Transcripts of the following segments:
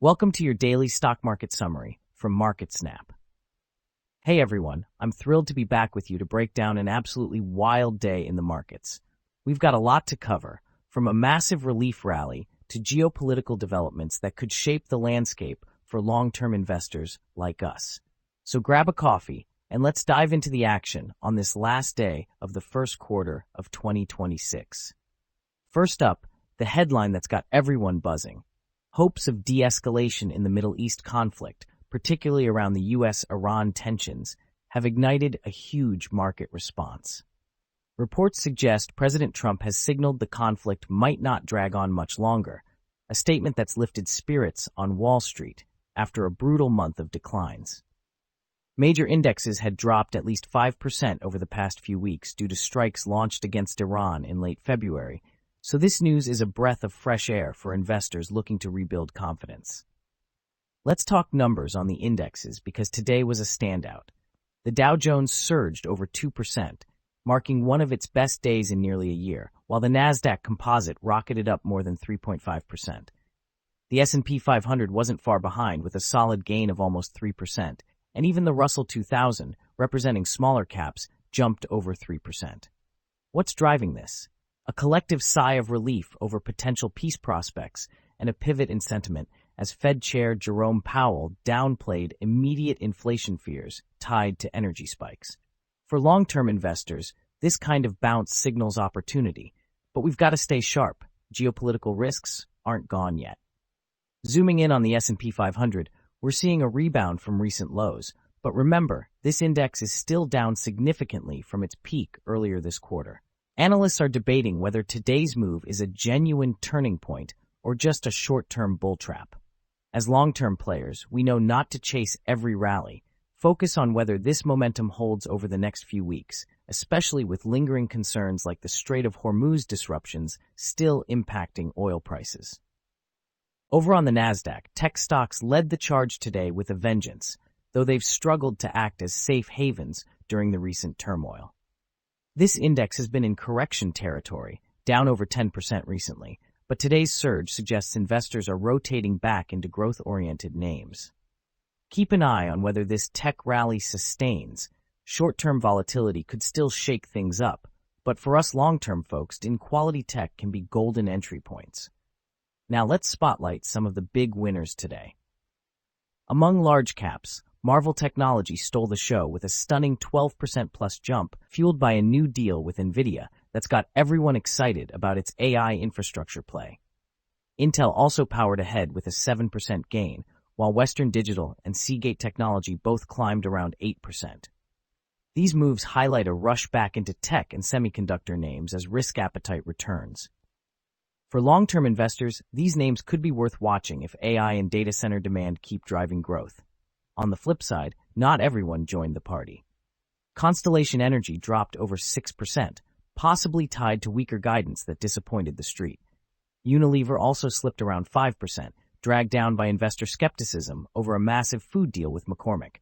Welcome to your daily stock market summary from MarketSnap. Hey everyone, I'm thrilled to be back with you to break down an absolutely wild day in the markets. We've got a lot to cover, from a massive relief rally to geopolitical developments that could shape the landscape for long-term investors like us. So grab a coffee and let's dive into the action on this last day of the first quarter of 2026. First up, the headline that's got everyone buzzing. Hopes of de-escalation in the Middle East conflict, particularly around the U.S.-Iran tensions, have ignited a huge market response. Reports suggest President Trump has signaled the conflict might not drag on much longer, a statement that's lifted spirits on Wall Street after a brutal month of declines. Major indexes had dropped at least 5% over the past few weeks due to strikes launched against Iran in late February, so this news is a breath of fresh air for investors looking to rebuild confidence. Let's talk numbers on the indexes because today was a standout. The Dow Jones surged over 2%, marking one of its best days in nearly a year, while the Nasdaq Composite rocketed up more than 3.5%. The S&P 500 wasn't far behind with a solid gain of almost 3%, and even the Russell 2000, representing smaller caps, jumped over 3%. What's driving this? A collective sigh of relief over potential peace prospects and a pivot in sentiment as Fed Chair Jerome Powell downplayed immediate inflation fears tied to energy spikes. For long-term investors, this kind of bounce signals opportunity, but we've got to stay sharp. Geopolitical risks aren't gone yet. Zooming in on the S&P 500, we're seeing a rebound from recent lows, but remember, this index is still down significantly from its peak earlier this quarter. Analysts are debating whether today's move is a genuine turning point or just a short-term bull trap. As long-term players, we know not to chase every rally. Focus on whether this momentum holds over the next few weeks, especially with lingering concerns like the Strait of Hormuz disruptions still impacting oil prices. Over on the Nasdaq, tech stocks led the charge today with a vengeance, though they've struggled to act as safe havens during the recent turmoil. This index has been in correction territory, down over 10% recently, but today's surge suggests investors are rotating back into growth-oriented names. Keep an eye on whether this tech rally sustains. Short-term volatility could still shake things up, but for us long-term folks, quality tech can be golden entry points. Now let's spotlight some of the big winners today. Among large caps, Marvell Technology stole the show with a stunning 12% plus jump, fueled by a new deal with NVIDIA that's got everyone excited about its AI infrastructure play. Intel also powered ahead with a 7% gain, while Western Digital and Seagate Technology both climbed around 8%. These moves highlight a rush back into tech and semiconductor names as risk appetite returns. For long-term investors, these names could be worth watching if AI and data center demand keep driving growth. On the flip side, not everyone joined the party. Constellation Energy dropped over 6%, possibly tied to weaker guidance that disappointed the street. Unilever also slipped around 5%, dragged down by investor skepticism over a massive food deal with McCormick.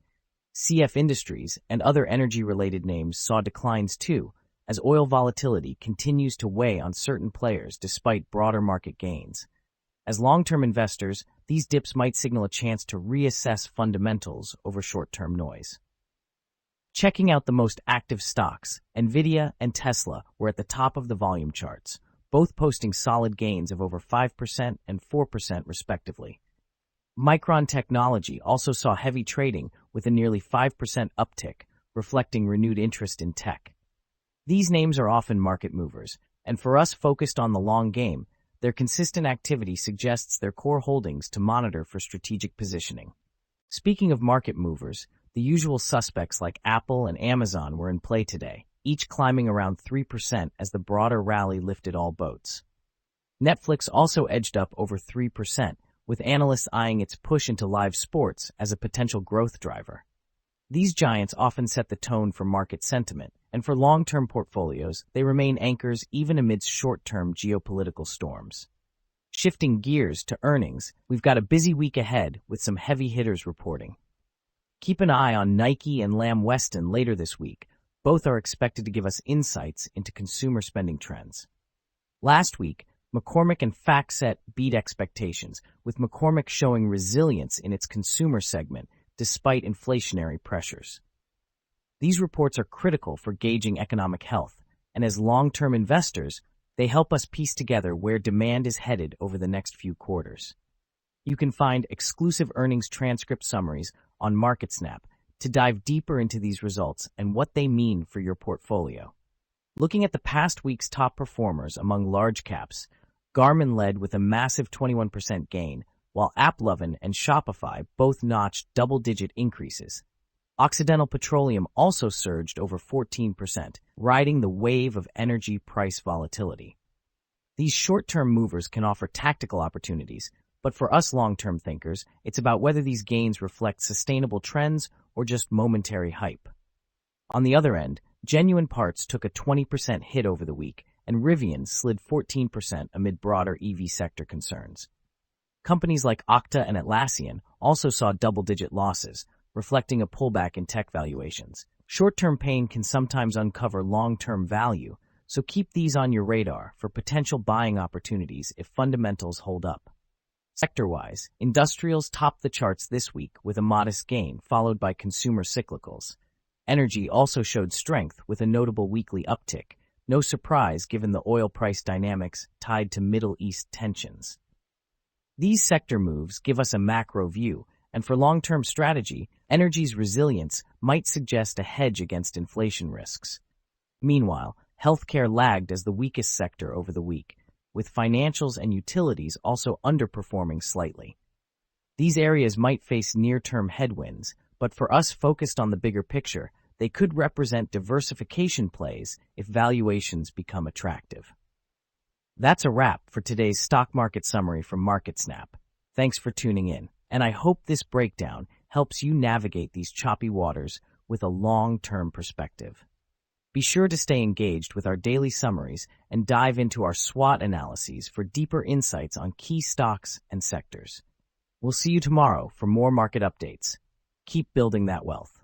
CF Industries and other energy-related names saw declines too, as oil volatility continues to weigh on certain players despite broader market gains. As long-term investors, these dips might signal a chance to reassess fundamentals over short-term noise. Checking out the most active stocks, NVIDIA and Tesla were at the top of the volume charts, both posting solid gains of over 5% and 4% respectively. Micron Technology also saw heavy trading with a nearly 5% uptick, reflecting renewed interest in tech. These names are often market movers, and for us focused on the long game, their consistent activity suggests their core holdings to monitor for strategic positioning. Speaking of market movers, the usual suspects like Apple and Amazon were in play today, each climbing around 3% as the broader rally lifted all boats. Netflix also edged up over 3%, with analysts eyeing its push into live sports as a potential growth driver. These giants often set the tone for market sentiment, and for long-term portfolios, they remain anchors even amidst short-term geopolitical storms. Shifting gears to earnings, we've got a busy week ahead with some heavy hitters reporting. Keep an eye on Nike and Lamb Weston later this week. Both are expected to give us insights into consumer spending trends. Last week, McCormick and FactSet beat expectations, with McCormick showing resilience in its consumer segment despite inflationary pressures. These reports are critical for gauging economic health, and as long-term investors, they help us piece together where demand is headed over the next few quarters. You can find exclusive earnings transcript summaries on MarketSnap to dive deeper into these results and what they mean for your portfolio. Looking at the past week's top performers among large caps, Garmin led with a massive 21% gain, while AppLovin and Shopify both notched double-digit increases. Occidental Petroleum also surged over 14%, riding the wave of energy price volatility. These short-term movers can offer tactical opportunities, but for us long-term thinkers, it's about whether these gains reflect sustainable trends or just momentary hype. On the other end, Genuine Parts took a 20% hit over the week, and Rivian slid 14% amid broader EV sector concerns. Companies like Okta and Atlassian also saw double-digit losses, reflecting a pullback in tech valuations. Short-term pain can sometimes uncover long-term value, so keep these on your radar for potential buying opportunities if fundamentals hold up. Sector-wise, industrials topped the charts this week with a modest gain, followed by consumer cyclicals. Energy also showed strength with a notable weekly uptick, no surprise given the oil price dynamics tied to Middle East tensions. These sector moves give us a macro view, and for long-term strategy, energy's resilience might suggest a hedge against inflation risks. Meanwhile, healthcare lagged as the weakest sector over the week, with financials and utilities also underperforming slightly. These areas might face near-term headwinds, but for us focused on the bigger picture, they could represent diversification plays if valuations become attractive. That's a wrap for today's stock market summary from MarketSnap. Thanks for tuning in, and I hope this breakdown helps you navigate these choppy waters with a long-term perspective. Be sure to stay engaged with our daily summaries and dive into our SWOT analyses for deeper insights on key stocks and sectors. We'll see you tomorrow for more market updates. Keep building that wealth.